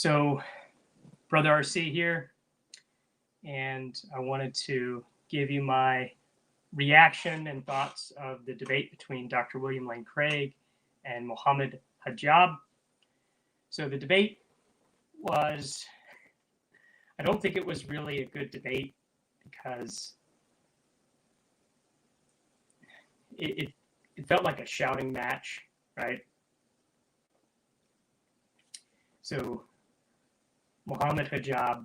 So, Brother RC here, and I wanted to give you my reaction and thoughts of the debate between Dr. William Lane Craig and Mohammed Hijab. So the debate was, I don't think it was really a good debate because it felt like a shouting match, right? So Mohammed Hijab,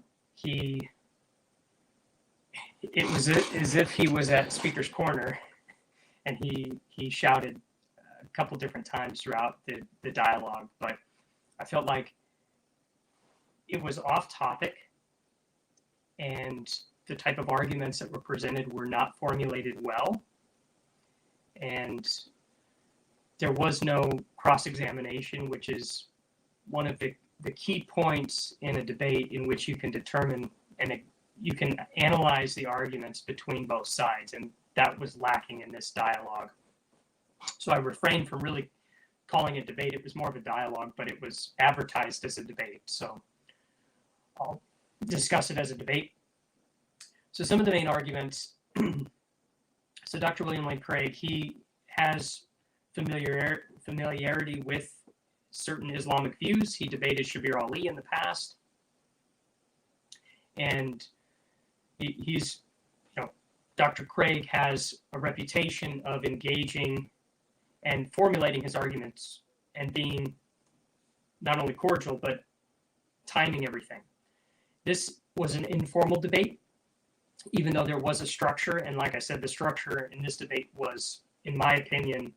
it was as if he was at Speaker's Corner, and he shouted a couple different times throughout the dialogue, but I felt like it was off topic, and the type of arguments that were presented were not formulated well, and there was no cross-examination, which is one of the key points in a debate in which you can determine and you can analyze the arguments between both sides, and that was lacking in this dialogue. So I refrained from really calling it debate. It was more of a dialogue, but it was advertised as a debate. So I'll discuss it as a debate. So some of the main arguments. So Dr. William Lane Craig, he has familiarity with certain Islamic views. He debated Shabir Ali in the past. And he's, Dr. Craig has a reputation of engaging and formulating his arguments and being not only cordial, but timing everything. This was an informal debate, even though there was a structure. And like I said, the structure in this debate was, in my opinion,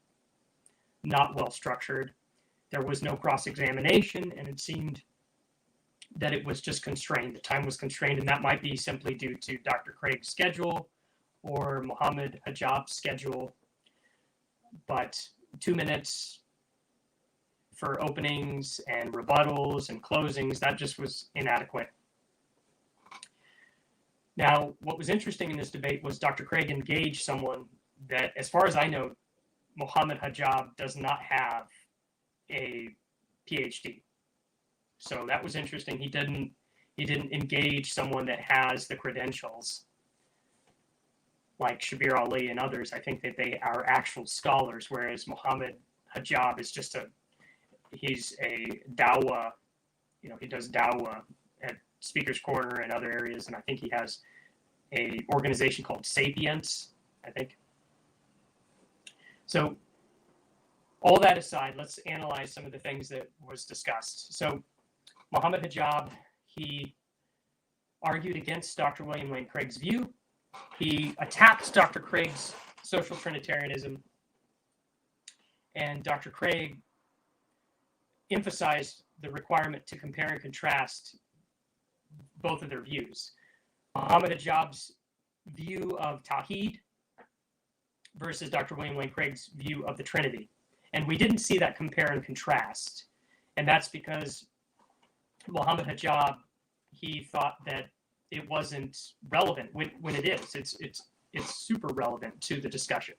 not well structured. There was no cross-examination, and it seemed that it was just constrained. The time was constrained, and that might be simply due to Dr. Craig's schedule or Mohammed Hijab's schedule. But 2 minutes for openings and rebuttals and closings, that just was inadequate. Now, what was interesting in this debate was Dr. Craig engaged someone that, as far as I know, Mohammed Hijab does not have a PhD. So that was interesting. He didn't engage someone that has the credentials like Shabir Ali and others. I think that they are actual scholars, whereas Mohammed Hijab is he's a dawah, he does dawah at Speaker's Corner and other areas, and I think he has a organization called Sapience, I think. So all that aside, let's analyze some of the things that was discussed. So Mohammed Hijab, he argued against Dr. William Lane Craig's view. He attacked Dr. Craig's social Trinitarianism, and Dr. Craig emphasized the requirement to compare and contrast both of their views. Mohammed Hijab's view of Tawheed versus Dr. William Lane Craig's view of the Trinity. And we didn't see that compare and contrast. And that's because Mohammed Hijab, he thought that it wasn't relevant when it is. It's super relevant to the discussion.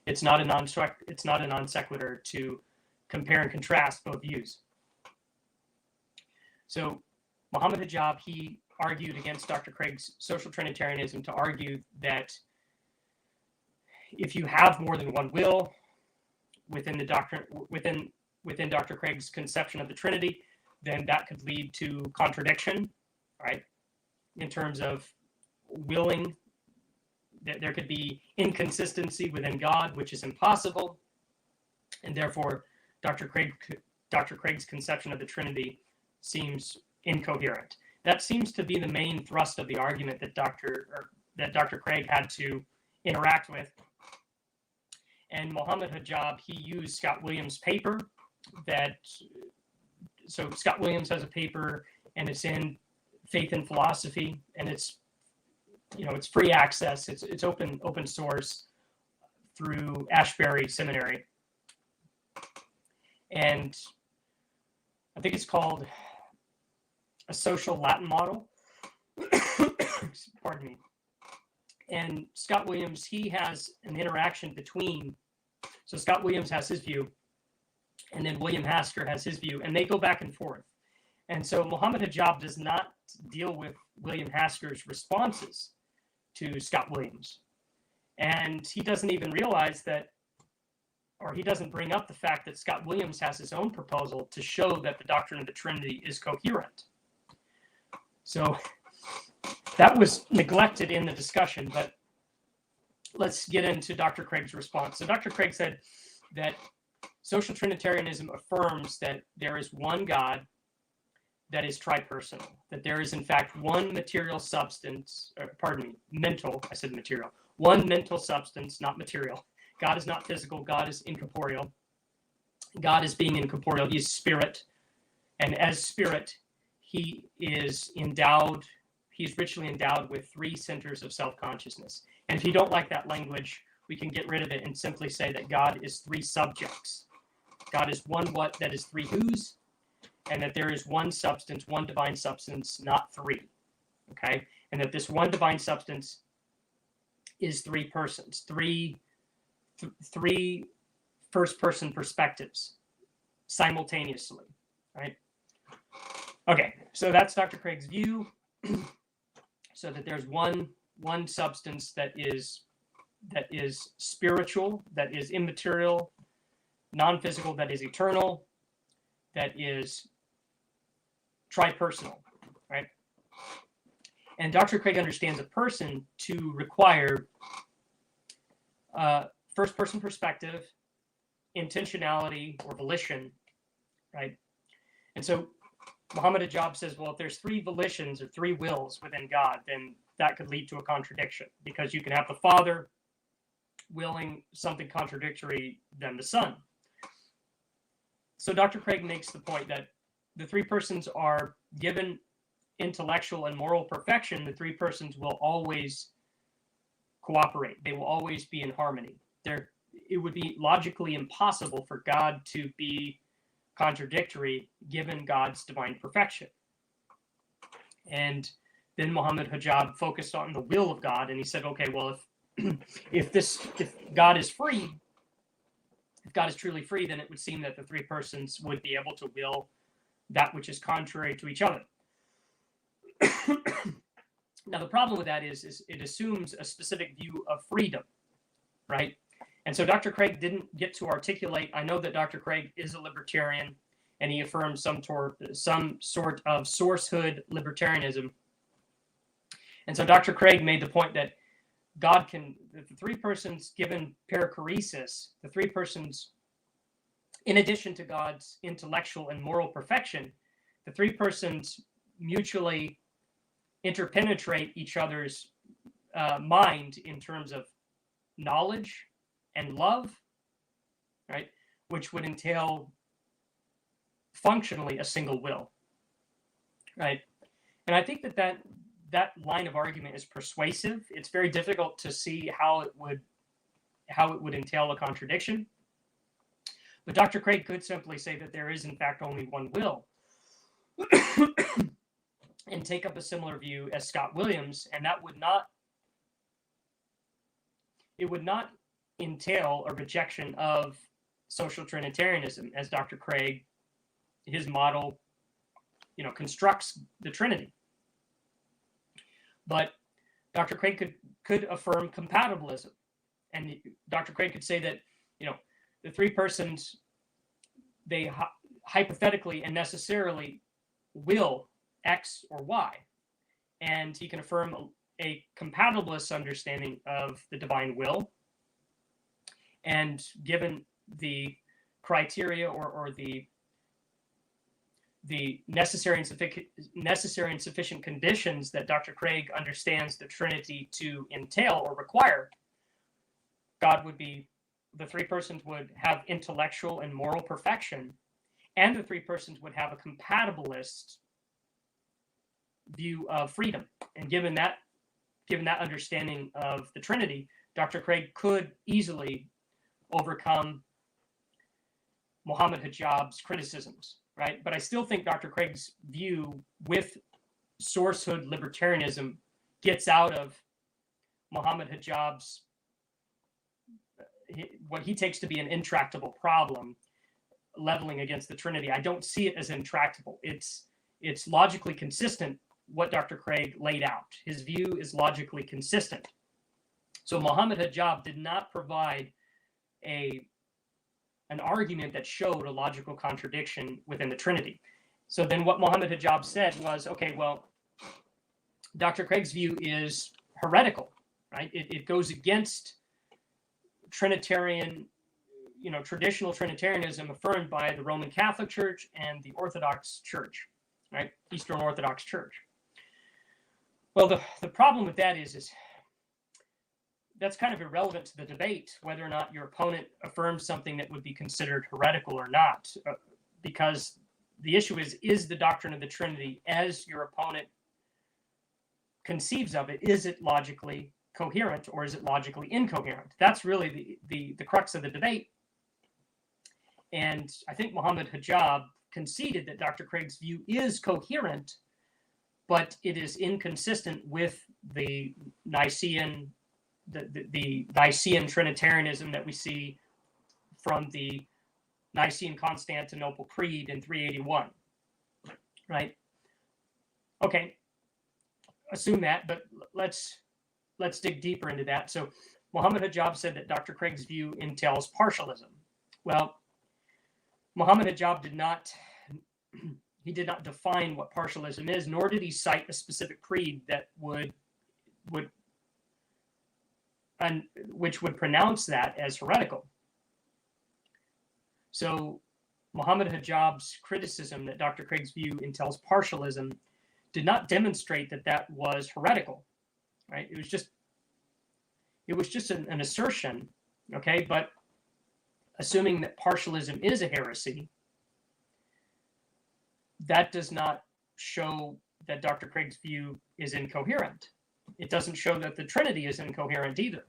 It's not a non sequitur to compare and contrast both views. So Mohammed Hijab, he argued against Dr. Craig's social Trinitarianism to argue that if you have more than one will within the doctrine, within Dr. Craig's conception of the Trinity, then that could lead to contradiction, right? In terms of willing, that there could be inconsistency within God, which is impossible, and therefore Dr. Craig's conception of the Trinity seems incoherent. That seems to be the main thrust of the argument that Dr. Craig had to interact with. And Mohammed Hijab, he used Scott Williams' paper so Scott Williams has a paper, and it's in Faith and Philosophy, and it's free access. It's open source through Ashbury Seminary, and I think it's called A Social Latin Model. Pardon me. And Scott Williams, he has an interaction between. So Scott Williams has his view, and then William Hasker has his view, and they go back and forth. And so Mohammed Hijab does not deal with William Hasker's responses to Scott Williams. And he doesn't even realize that, or he doesn't bring up the fact that Scott Williams has his own proposal to show that the doctrine of the Trinity is coherent. So that was neglected in the discussion, but let's get into Dr. Craig's response. So Dr. Craig said that social Trinitarianism affirms that there is one God that is tripersonal, that there is in fact one material substance, mental, I said material, one mental substance, not material. God is not physical, God is incorporeal. God is being incorporeal, he is spirit, and as spirit, he is richly endowed with three centers of self-consciousness. And if you don't like that language, we can get rid of it and simply say that God is three subjects. God is one what that is three whos, and that there is one substance, one divine substance, not three. Okay? And that this one divine substance is three persons, three first-person perspectives simultaneously. Right? Okay, so that's Dr. Craig's view. So that there's one substance that is spiritual, that is immaterial, non-physical, that is eternal, that is tripersonal, right? And Dr. Craig understands a person to require first-person perspective, intentionality, or volition, right? And so Mohammed Hijab says, well, if there's three volitions or three wills within God, then that could lead to a contradiction, because you can have the Father willing something contradictory than the Son. So Dr. Craig makes the point that the three persons are given intellectual and moral perfection. The three persons will always cooperate. They will always be in harmony. It would be logically impossible for God to be contradictory given God's divine perfection. And then Mohammed Hijab focused on the will of God, and he said, okay, well, if God is free, if God is truly free, then it would seem that the three persons would be able to will that which is contrary to each other. Now, the problem with that is it assumes a specific view of freedom, right? And so Dr. Craig didn't get to articulate. I know that Dr. Craig is a libertarian, and he affirms some sort of sourcehood libertarianism. And so Dr. Craig made the point that the three persons given perichoresis, the three persons, in addition to God's intellectual and moral perfection, the three persons mutually interpenetrate each other's mind in terms of knowledge and love, right? Which would entail functionally a single will, right? And I think that line of argument is persuasive. It's very difficult to see how it would entail a contradiction. But Dr. Craig could simply say that there is in fact only one will, and take up a similar view as Scott Williams, and that would not entail a rejection of social Trinitarianism, as Dr. Craig, his model, constructs the Trinity. But Dr. Craig could affirm compatibilism, and Dr. Craig could say that the three persons, they hypothetically and necessarily will X or Y, and he can affirm a compatibilist understanding of the divine will. And given the criteria or the necessary and sufficient conditions that Dr. Craig understands the Trinity to entail or require, the three persons would have intellectual and moral perfection, and the three persons would have a compatibilist view of freedom. And given that understanding of the Trinity, Dr. Craig could easily overcome Mohammed Hijab's criticisms, right? But I still think Dr. Craig's view with sourcehood libertarianism gets out of Mohammed Hijab's what he takes to be an intractable problem leveling against the Trinity. I don't see it as intractable. It's it's logically consistent what Dr. Craig laid out. His view is logically consistent. So Mohammed Hijab did not provide an argument that showed a logical contradiction within the Trinity. So then what Mohammed Hijab said was, okay, well, Dr. Craig's view is heretical, right? It goes against Trinitarian, traditional Trinitarianism affirmed by the Roman Catholic Church and the Orthodox Church, right? Eastern Orthodox Church. Well, the problem with that is that's kind of irrelevant to the debate, whether or not your opponent affirms something that would be considered heretical or not, because the issue is the doctrine of the Trinity, as your opponent conceives of it, is it logically coherent or is it logically incoherent? That's really the crux of the debate. And I think Mohammed Hijab conceded that Dr. Craig's view is coherent, but it is inconsistent with the Nicene Trinitarianism that we see from the Nicene Constantinople Creed in 381, right? Okay, assume that, but let's dig deeper into that. So Mohammed Hijab said that Dr. Craig's view entails partialism. Well, Mohammed Hijab did not define what partialism is, nor did he cite a specific creed that which would pronounce that as heretical. So Mohammed Hijab's criticism that Dr. Craig's view entails partialism did not demonstrate that was heretical, right? It was just an assertion, okay? But assuming that partialism is a heresy, that does not show that Dr. Craig's view is incoherent. It doesn't show that the Trinity is incoherent either.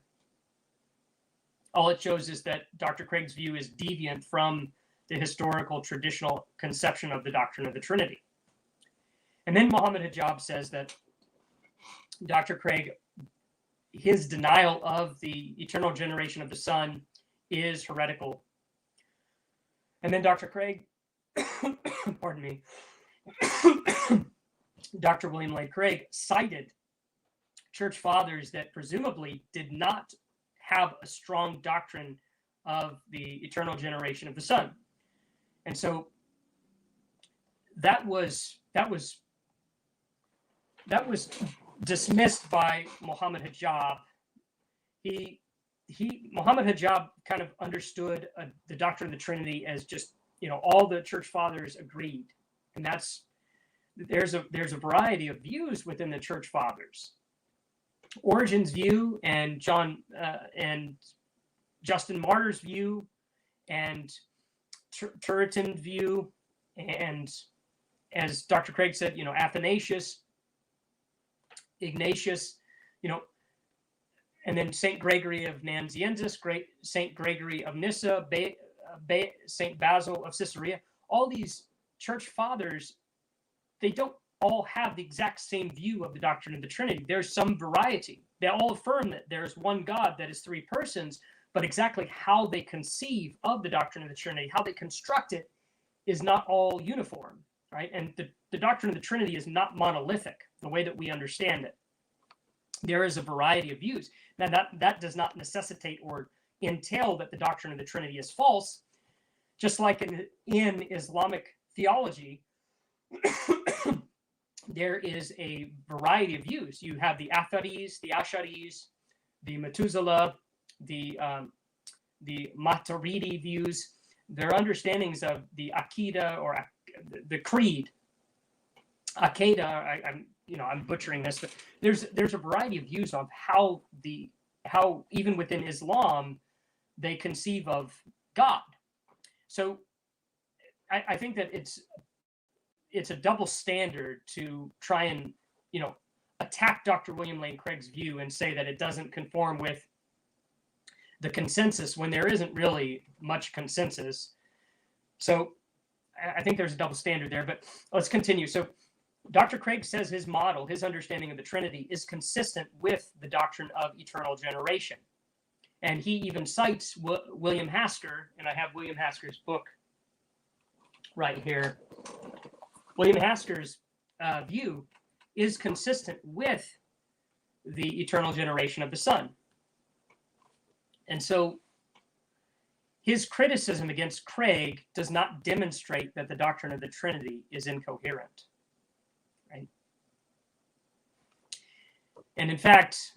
All it shows is that Dr. Craig's view is deviant from the historical traditional conception of the doctrine of the Trinity. And then Mohammed Hijab says that Dr. Craig, his denial of the eternal generation of the Son is heretical. And then Dr. Craig, pardon me, Dr. William Lane Craig cited church fathers that presumably did not have a strong doctrine of the eternal generation of the Son. And so that was dismissed by Mohammed Hijab. Mohammed Hijab kind of understood the doctrine of the Trinity as just, all the church fathers agreed. And there's a variety of views within the church fathers. Origen's view and Justin Martyr's view and Turretin's view, and as Dr. Craig said, Athanasius, Ignatius, and then St. Gregory of Nazianzus, St. Gregory of Nyssa, St. Basil of Caesarea, all these church fathers, they don't all have the exact same view of the doctrine of the Trinity. There's some variety. They all affirm that there's one God that is three persons, but exactly how they conceive of the doctrine of the Trinity, how they construct it, is not all uniform, right? And the doctrine of the Trinity is not monolithic, the way that we understand it. There is a variety of views. Now, that does not necessitate or entail that the doctrine of the Trinity is false. Just like in Islamic theology, there is a variety of views. You have the Atharis, the Asharis, the Metuzela, the Maturidi views. Their understandings of the Aqidah or the creed. Aqidah, I'm butchering this, but there's a variety of views of how even within Islam they conceive of God. So I think that it's a double standard to try and attack Dr. William Lane Craig's view and say that it doesn't conform with the consensus when there isn't really much consensus. So I think there's a double standard there, but let's continue. So Dr. Craig says his model, his understanding of the Trinity, is consistent with the doctrine of eternal generation. And he even cites William Hasker, and I have William Hasker's book right here. William Hasker's view is consistent with the eternal generation of the Son. And so his criticism against Craig does not demonstrate that the doctrine of the Trinity is incoherent, right? And in fact,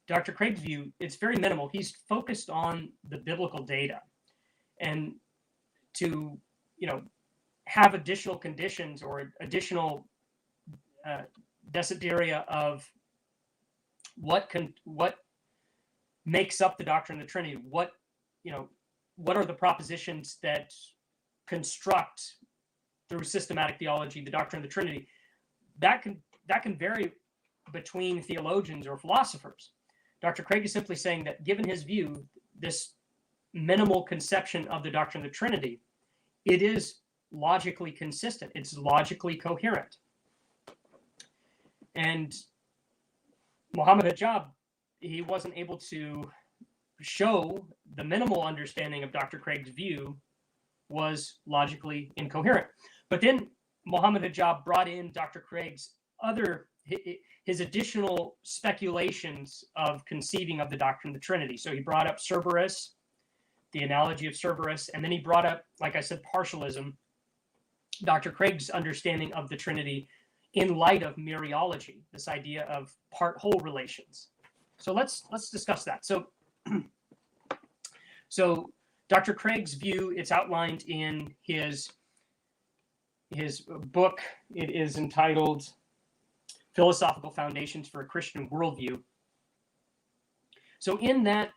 Dr. Craig's view, it's very minimal. He's focused on the biblical data and to, have additional conditions or additional desideria of what makes up the doctrine of the Trinity. What are the propositions that construct through systematic theology the doctrine of the Trinity? That can vary between theologians or philosophers. Dr. Craig is simply saying that given his view, this minimal conception of the doctrine of the Trinity, it is logically consistent. It's logically coherent. And Mohammed Hijab, he wasn't able to show the minimal understanding of Dr. Craig's view was logically incoherent. But then Mohammed Hijab brought in Dr. Craig's his additional speculations of conceiving of the doctrine of the Trinity. So he brought up Cerberus, the analogy of Cerberus, and then he brought up, like I said, partialism, Dr. Craig's understanding of the Trinity in light of mereology, this idea of part-whole relations. So let's discuss that. So Dr. Craig's view, it's outlined in his book. It is entitled Philosophical Foundations for a Christian Worldview. So in that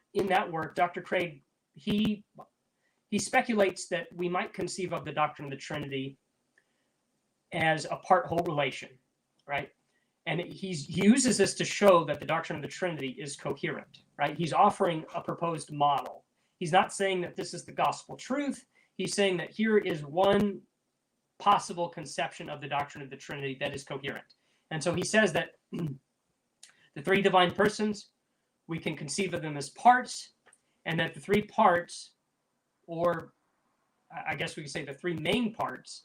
work, Dr. Craig, he speculates that we might conceive of the doctrine of the Trinity as a part-whole relation, right? And he uses this to show that the doctrine of the Trinity is coherent, right? He's offering a proposed model. He's not saying that this is the gospel truth. He's saying that here is one possible conception of the doctrine of the Trinity that is coherent. And so he says that the three divine persons, we can conceive of them as parts, and that the three parts, or I guess we could say the three main parts,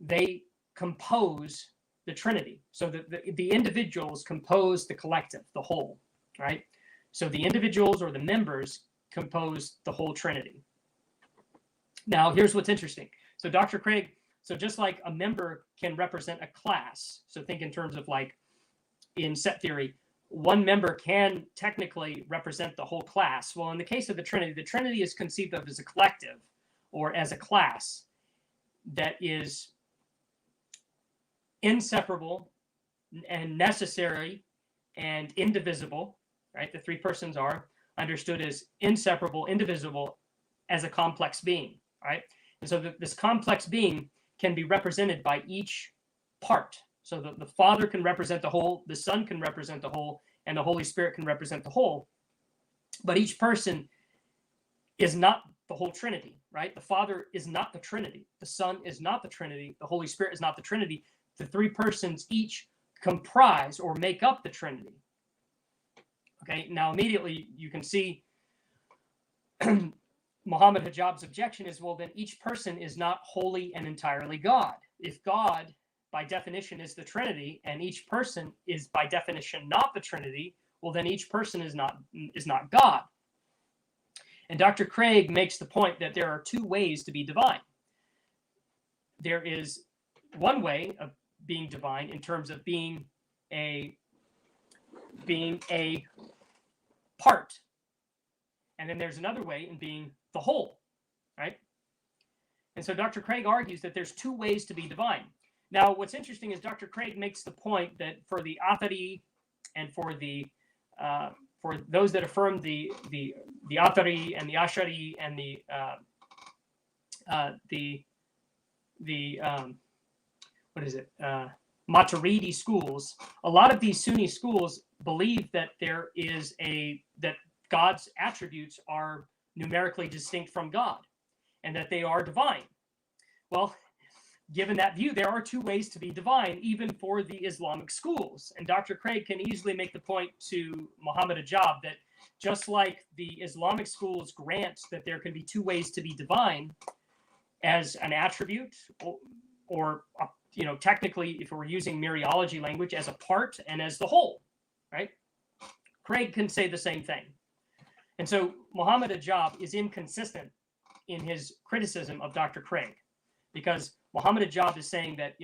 they compose the Trinity. So the individuals compose the collective, the whole, right? So the individuals or the members compose the whole Trinity. Now, here's what's interesting. So Dr. Craig, so just like a member can represent a class, so think in terms of like in set theory, one member can technically represent the whole class. Well, in the case of the Trinity is conceived of as a collective or as a class that is inseparable and necessary and indivisible, right? The three persons are understood as inseparable, indivisible, as a complex being, right? And so this complex being can be represented by each part. So the Father can represent the whole, the Son can represent the whole, and the Holy Spirit can represent the whole. But each person is not the whole Trinity, right? The Father is not the Trinity. The Son is not the Trinity. The Holy Spirit is not the Trinity. The three persons each comprise or make up the Trinity. Okay, now immediately you can see Mohammed Hijab's objection is, well, then each person is not wholly and entirely God. If God, by definition, is the Trinity, and each person is by definition not the Trinity, well, then each person is not God. And Dr. Craig makes the point that there are two ways to be divine. There is one way of being divine in terms of being a part. And then there's another way in being the whole, right? And so Dr. Craig argues that there's two ways to be divine. Now, what's interesting is Dr. Craig makes the point that for the Aseity and for those that affirm the Aseity and the Ashari and Maturidi schools, a lot of these Sunni schools believe that that God's attributes are numerically distinct from God and that they are divine. Well, given that view, there are two ways to be divine, even for the Islamic schools. And Dr. Craig can easily make the point to Mohammed Hijab that just like the Islamic schools grant that there can be two ways to be divine as an attribute, or technically, if we're using Mariology language, as a part and as the whole, right? Craig can say the same thing. And so Mohammed Hijab is inconsistent in his criticism of Dr. Craig, because Mohammed Hijab is saying that,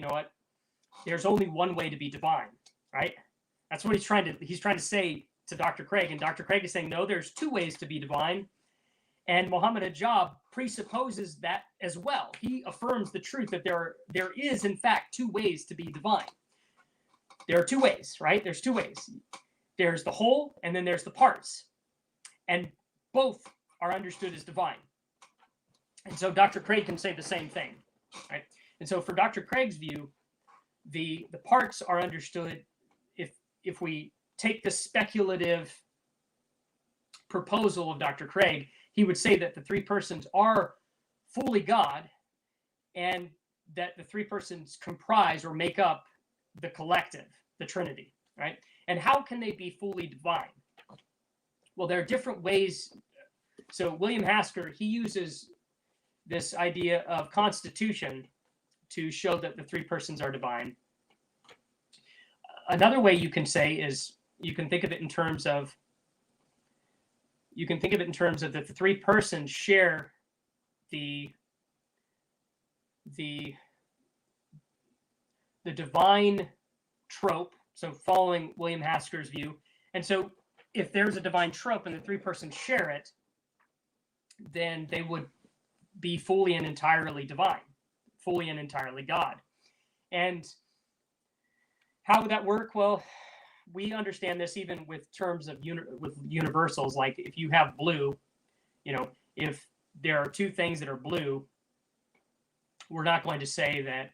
there's only one way to be divine, right? That's what he's trying to say to Dr. Craig, and Dr. Craig is saying, no, there's two ways to be divine. And Mohammed Hijab presupposes that as well. He affirms the truth that there is, in fact, two ways to be divine. There are two ways, right? There's two ways. There's the whole, and then there's the parts. And both are understood as divine. And so Dr. Craig can say the same thing, right? And so for Dr. Craig's view, the parts are understood if we take the speculative proposal of Dr. Craig, he would say that the three persons are fully God, and that the three persons comprise or make up the collective, the Trinity, right? And how can they be fully divine? Well, there are different ways. So William Hasker, he uses this idea of constitution to show that the three persons are divine. Another way you can say is, you can think of it in terms of that the three persons share the divine trope. So following William Hasker's view, and so if there's a divine trope and the three persons share it, then they would be fully and entirely divine, fully and entirely God. And how would that work? Well, we understand this even with terms of with universals. Like if you have blue, if there are two things that are blue, we're not going to say that,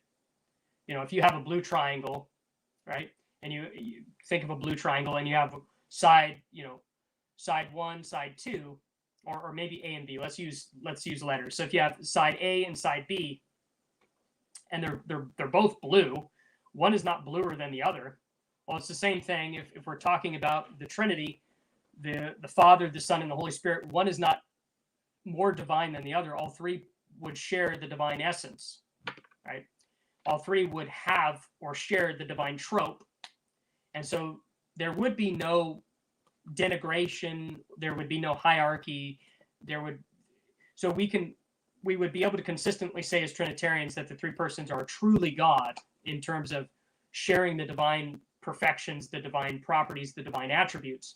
if you have a blue triangle, right? And you think of a blue triangle and you have side one, side two, or maybe A and B. Let's use letters. So if you have side A and side B, and they're both blue, one is not bluer than the other. Well, it's the same thing if we're talking about the Trinity, the Father, the Son, and the Holy Spirit. One is not more divine than the other. All three would share the divine essence, right? All three would have or share the divine trope. And so there would be no denigration, there would be no hierarchy, we would be able to consistently say as Trinitarians that the three persons are truly God in terms of sharing the divine perfections, the divine properties, the divine attributes.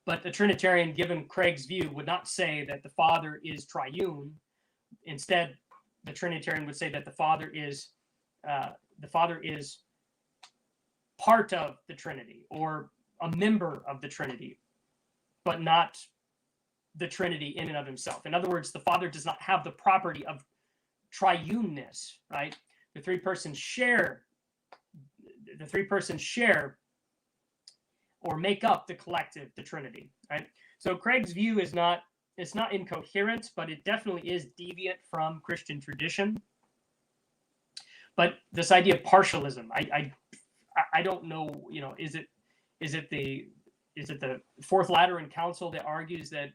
But the Trinitarian, given Craig's view, would not say that the Father is triune. Instead, the Trinitarian would say that the Father is part of the Trinity, or a member of the Trinity, but not the Trinity in and of himself. In other words, the Father does not have the property of triuneness, right? The three persons share or make up the collective, the Trinity, right? So Craig's view it's not incoherent, but it definitely is deviant from Christian tradition. But this idea of partialism, I don't know, is it the Fourth Lateran Council that argues that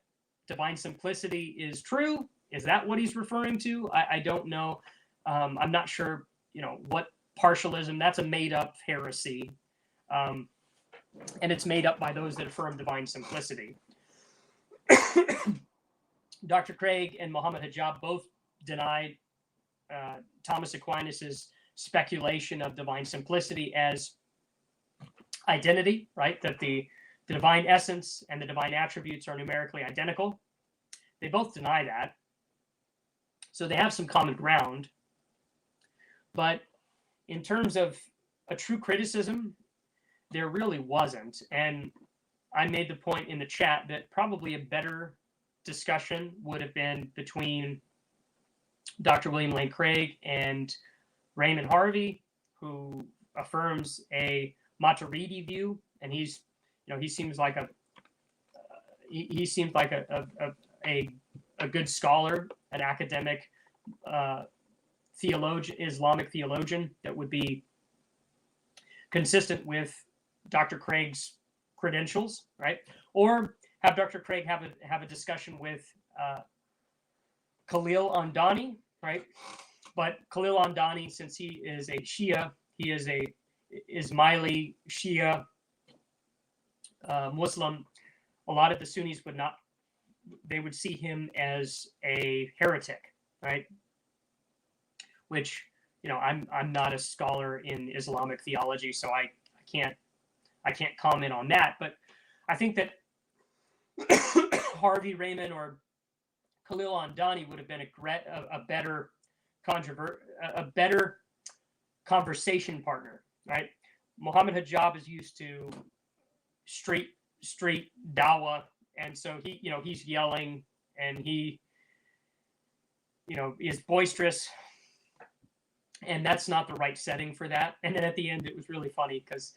divine simplicity is true? Is that what he's referring to? I don't know. I'm not sure, what partialism, that's a made-up heresy. And it's made up by those that affirm divine simplicity. Dr. Craig and Mohammed Hijab both denied Thomas Aquinas' speculation of divine simplicity as identity, right? That the divine essence and the divine attributes are numerically identical. They both deny that. So they have some common ground. But in terms of a true criticism, there really wasn't. And I made the point in the chat that probably a better discussion would have been between Dr. William Lane Craig and Raymond Harvey, who affirms a Maturidi view, and he seems like a good scholar, an academic theologian, Islamic theologian that would be consistent with Dr. Craig's credentials, right? Or have Dr. Craig have a discussion with Khalil Andani, right? But Khalil Andani, since he is a Shia, he is a Ismaili Shia Muslim. A lot of the Sunnis would not, they would see him as a heretic, right? Which, you know, I'm not a scholar in Islamic theology, so I can't comment on that. But I think that Harvey Raymond or Khalil Andani would have been a better conversation partner, right? Mohammed Hijab is used to street dawah, and so he's yelling and he is boisterous, and that's not the right setting for that. And then at the end, it was really funny because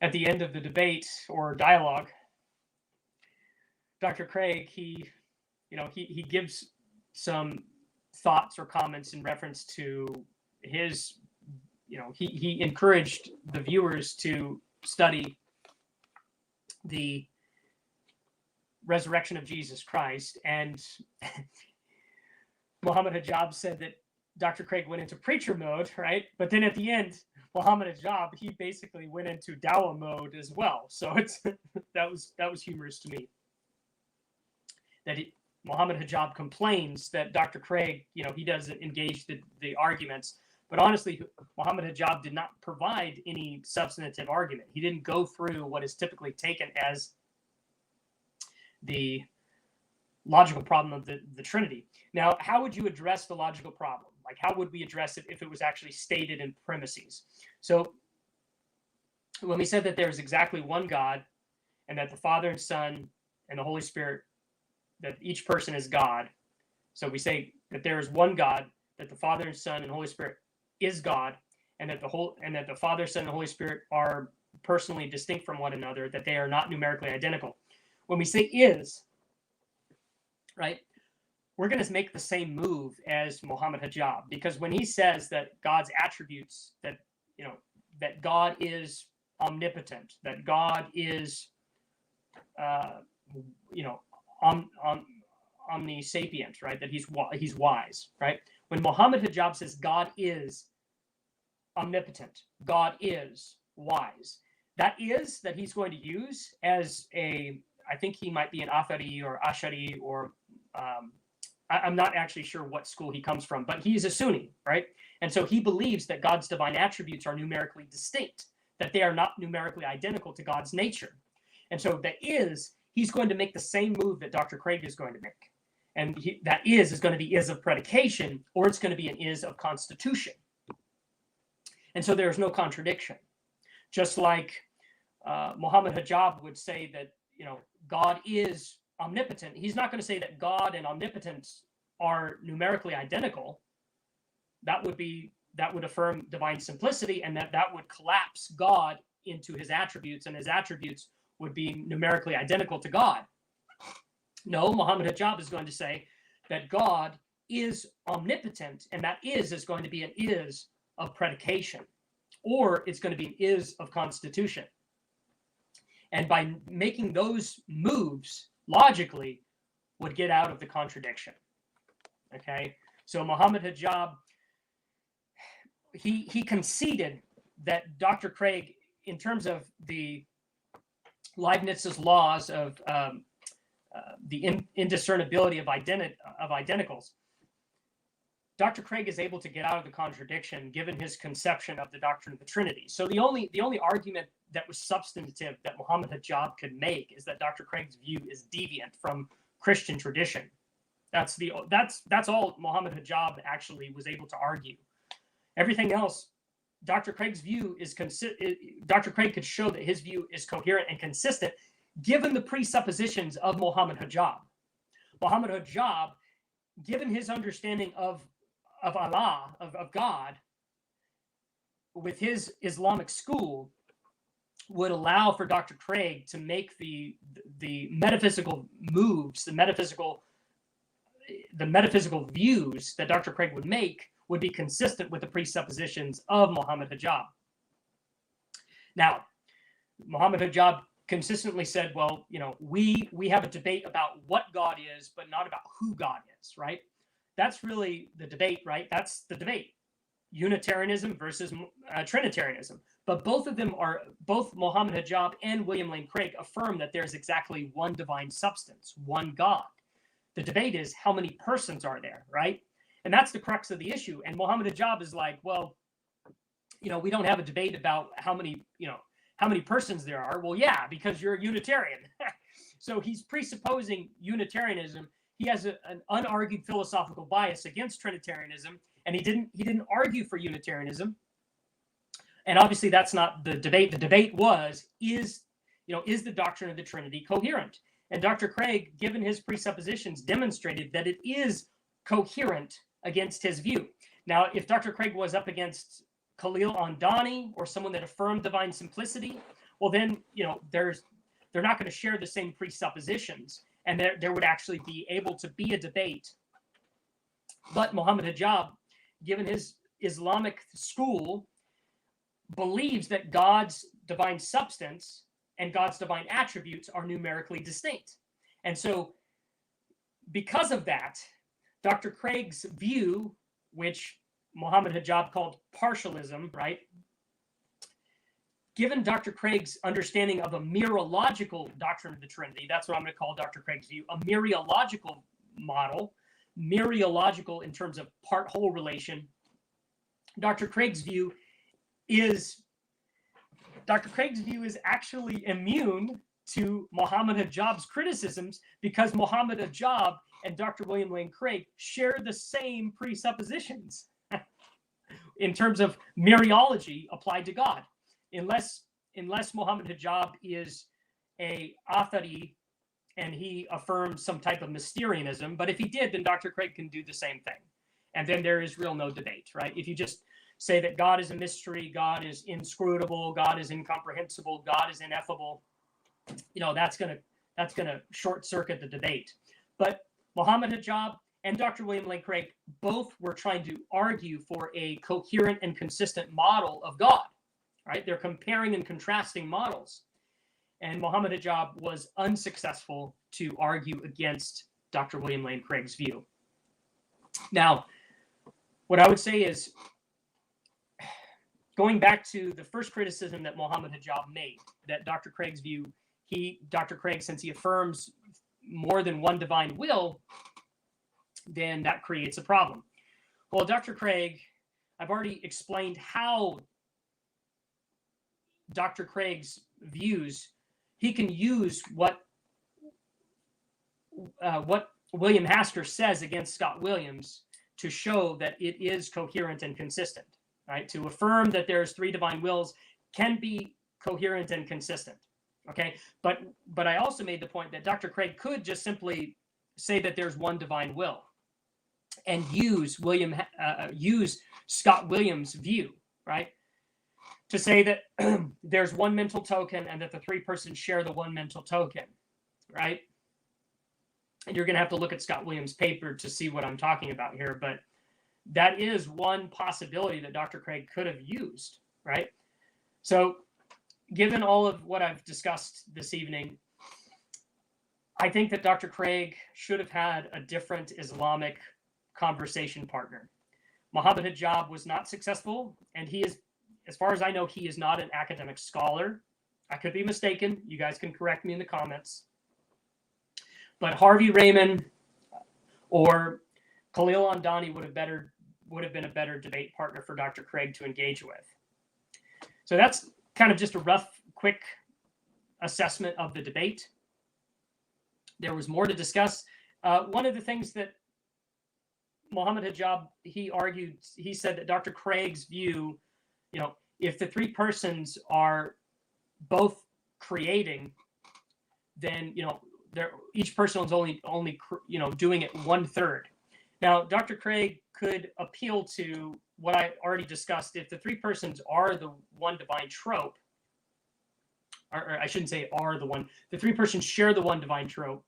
at the end of the debate or dialogue, Dr. Craig, he gives some thoughts or comments in reference to his, he encouraged the viewers to study the resurrection of Jesus Christ. And Mohammed Hijab said that Dr. Craig went into preacher mode, right? But then at the end, Mohammed Hijab, he basically went into dawah mode as well. So that was humorous to me. That Mohammed Hijab complains that Dr. Craig, he doesn't engage the arguments. But honestly, Mohammed Hijab did not provide any substantive argument. He didn't go through what is typically taken as the logical problem of the Trinity. Now, how would you address the logical problem? Like, how would we address it if it was actually stated in premises? So when we said that there's exactly one God and that the Father and Son and the Holy Spirit, that each person is God. So we say that there is one God, that the Father and Son and Holy Spirit is God, and that the Father, Son, and Holy Spirit are personally distinct from one another, that they are not numerically identical. When we say is, right, we're going to make the same move as Mohammed Hijab, because when he says that God's attributes, that God is omnipotent, that God is omnisapient, right? That he's wise, right? When Mohammed Hijab says God is omnipotent, God is wise, that he's going to use as I think he might be an Athari or Ashari, or I'm not actually sure what school he comes from, but he's a Sunni, right? And so he believes that God's divine attributes are numerically distinct, that they are not numerically identical to God's nature. And so he's going to make the same move that Dr. Craig is going to make. And that is going to be is of predication, or it's going to be an is of constitution. And so there's no contradiction. Just like Mohammed Hijab would say that, God is omnipotent. He's not going to say that God and omnipotence are numerically identical. That would affirm divine simplicity, and that would collapse God into his attributes, and his attributes would be numerically identical to God. No, Mohammed Hijab is going to say that God is omnipotent, and that is going to be an is of predication, or it's going to be an is of constitution. And by making those moves logically would get out of the contradiction. Okay, so Mohammed Hijab, he conceded that Dr. Craig, in terms of the Leibniz's laws of the indiscernibility of identicals, Dr. Craig is able to get out of the contradiction given his conception of the doctrine of the Trinity. So the only argument that was substantive that Mohammed Hijab could make is that Dr. Craig's view is deviant from Christian tradition. That's all Mohammed Hijab actually was able to argue. Everything else, Dr. Craig's view is Dr. Craig could show that his view is coherent and consistent given the presuppositions of Mohammed Hijab. Mohammed Hijab, given his understanding of Allah, of God, with his Islamic school, would allow for Dr. Craig to make the metaphysical moves, the metaphysical views that Dr. Craig would make would be consistent with the presuppositions of Mohammed Hijab. Now, Mohammed Hijab consistently said, well, we have a debate about what God is, but not about who God is, right? that's really the debate, right? That's the debate. Unitarianism versus Trinitarianism. But both Mohammed Hijab and William Lane Craig affirm that there's exactly one divine substance, one God. The debate is how many persons are there, right? And that's the crux of the issue. And Mohammed Hijab is like, well, we don't have a debate about how many persons there are. Well, yeah, because you're a Unitarian. So he's presupposing Unitarianism. He has an unargued philosophical bias against Trinitarianism, and he didn't argue for Unitarianism. And obviously that's not the debate. The debate is the doctrine of the Trinity coherent? And Dr. Craig, given his presuppositions, demonstrated that it is coherent against his view. Now, if Dr. Craig was up against Khalil Andani or someone that affirmed divine simplicity, well, then, they're not going to share the same presuppositions, and there would actually be able to be a debate. But Mohammed Hijab, given his Islamic school, believes that God's divine substance and God's divine attributes are numerically distinct. And so because of that, Dr. Craig's view, which Mohammed Hijab called partialism, right? Given Dr. Craig's understanding of a mereological doctrine of the Trinity, that's what I'm going to call Dr. Craig's view, a mereological model, mereological in terms of part-whole relation. Dr. Craig's view is actually immune to Mohammed Hijab's criticisms because Mohammed Hijab and Dr. William Lane Craig share the same presuppositions in terms of mereology applied to God. Unless Mohammed Hijab is a Aseity and he affirms some type of Mysterianism, but if he did, then Dr. Craig can do the same thing. And then there is no debate, right? If you just say that God is a mystery, God is inscrutable, God is incomprehensible, God is ineffable, that's gonna short circuit the debate. But Mohammed Hijab and Dr. William Lane Craig both were trying to argue for a coherent and consistent model of God, right? They're comparing and contrasting models. And Mohammed Hijab was unsuccessful to argue against Dr. William Lane Craig's view. Now, what I would say is, going back to the first criticism that Mohammed Hijab made, that Dr. Craig's view, Dr. Craig, since he affirms more than one divine will, then that creates a problem. Well, Dr. Craig, I've already explained how Dr. Craig's views, he can use what William Hasker says against Scott Williams to show that it is coherent and consistent. Right? To affirm that there's three divine wills can be coherent and consistent. Okay, but I also made the point that Dr. Craig could just simply say that there's one divine will, and use Scott Williams' view, right, to say that there's one mental token and that the three persons share the one mental token, right? And you're going to have to look at Scott Williams' paper to see what I'm talking about here, but that is one possibility that Dr. Craig could have used, right? So given all of what I've discussed this evening, I think that Dr. Craig should have had a different Islamic conversation partner. Mohammed Hijab was not successful, and he is, as far as I know, he is not an academic scholar. I could be mistaken. You guys can correct me in the comments. But Harvey Raymond or Khalil Andani would have been a better debate partner for Dr. Craig to engage with. So that's kind of just a rough, quick assessment of the debate. There was more to discuss. One of the things that Mohammed Hijab, he said that Dr. Craig's view, if the three persons are both creating, then, each person is only doing it 1/3. Now, Dr. Craig could appeal to what I already discussed. If the three persons are the one divine trope, or I shouldn't say are the three persons share the one divine trope,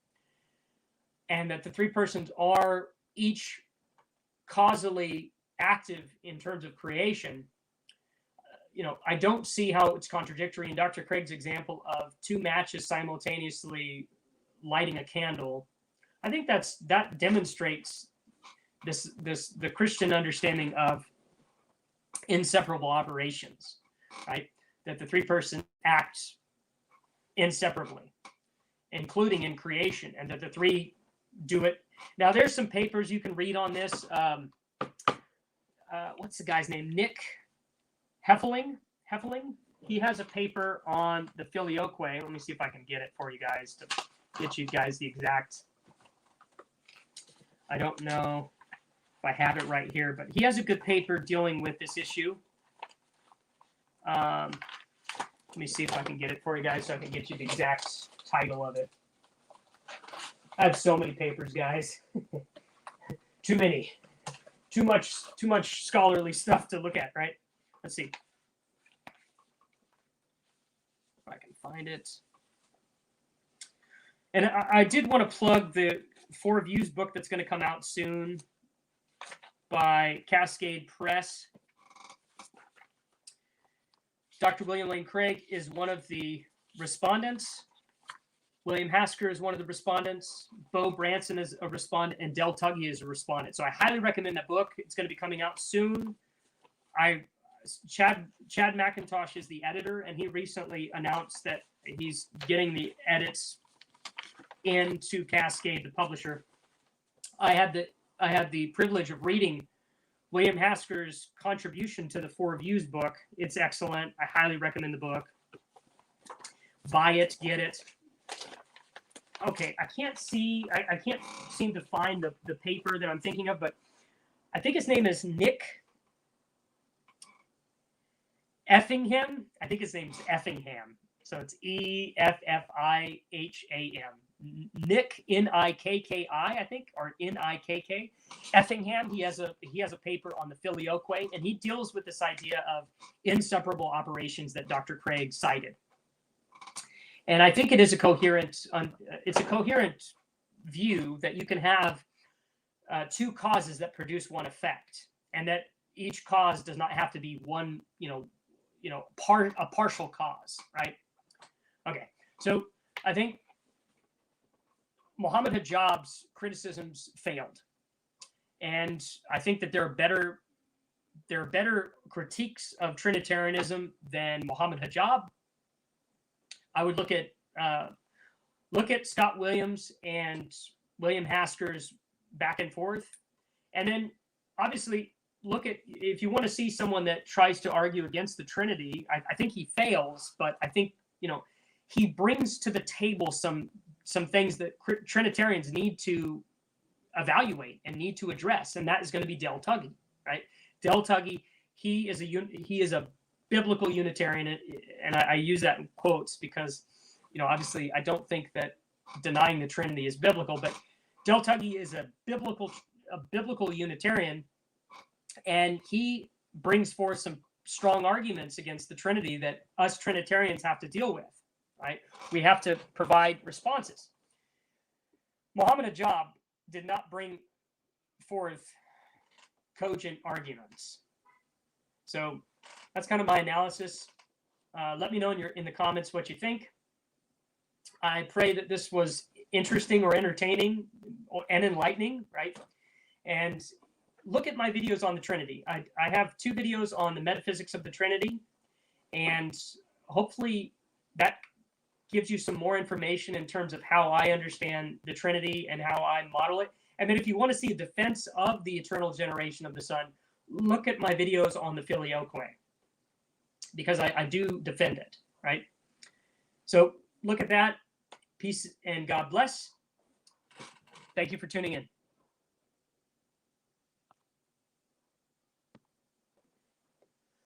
and that the three persons are each causally active in terms of creation, I don't see how it's contradictory. In Dr. Craig's example of two matches simultaneously lighting a candle, I think that demonstrates the Christian understanding of inseparable operations, right? That the three-person acts inseparably, including in creation, and that the three do it. Now, there's some papers you can read on this. What's the guy's name? Nick Heffeling? He has a paper on the filioque. Let me see if I can get it for you guys to get you guys the exact. I don't know if I have it right here, but he has a good paper dealing with this issue. Let me see if I can get it for you guys so I can get you the exact title of it. I have so many papers, guys. Too many. Too much scholarly stuff to look at, right? Let's see. If I can find it. And I did want to plug the Four Views book that's going to come out soon by Cascade Press. Dr. William Lane Craig is one of the respondents. William Hasker is one of the respondents. Bo Branson is a respondent, and Del Tuggy is a respondent. So I highly recommend that book. It's going to be coming out soon. Chad McIntosh is the editor, and he recently announced that he's getting the edits into Cascade, the publisher. I had the privilege of reading William Hasker's contribution to the Four Views book. It's excellent. I highly recommend the book. Buy it, get it. Okay, I can't seem to find the paper that I'm thinking of, but I think his name is Nick Effingham. I think his name's Effingham. So it's Effiham. Nick, Nikki, I think, or Nikk. Effingham. He has a paper on the filioque, and he deals with this idea of inseparable operations that Dr. Craig cited. And I think it is a coherent view that you can have two causes that produce one effect, and that each cause does not have to be one, a partial cause, right? Okay, so I think Mohammed Hijab's criticisms failed, and I think that there are better critiques of Trinitarianism than Mohammed Hijab. I would look at Scott Williams and William Hasker's back and forth, and then obviously look at, if you want to see someone that tries to argue against the Trinity, I think he fails, but I think he brings to the table some things that Trinitarians need to evaluate and need to address, and that is going to be Del Tuggy, right? Del Tuggy, he is a biblical Unitarian, and I use that in quotes because, obviously I don't think that denying the Trinity is biblical, but Del Tuggy is a biblical Unitarian, and he brings forth some strong arguments against the Trinity that us Trinitarians have to deal with, right? We have to provide responses. Mohammed Hijab did not bring forth cogent arguments. So that's kind of my analysis. Let me know in the comments what you think. I pray that this was interesting or entertaining and enlightening, right? And look at my videos on the Trinity. I have 2 videos on the metaphysics of the Trinity, and hopefully that gives you some more information in terms of how I understand the Trinity and how I model it. And then if you want to see a defense of the eternal generation of the Son, look at my videos on the filioque, because I do defend it, right? So look at that. Peace and God bless. Thank you for tuning in.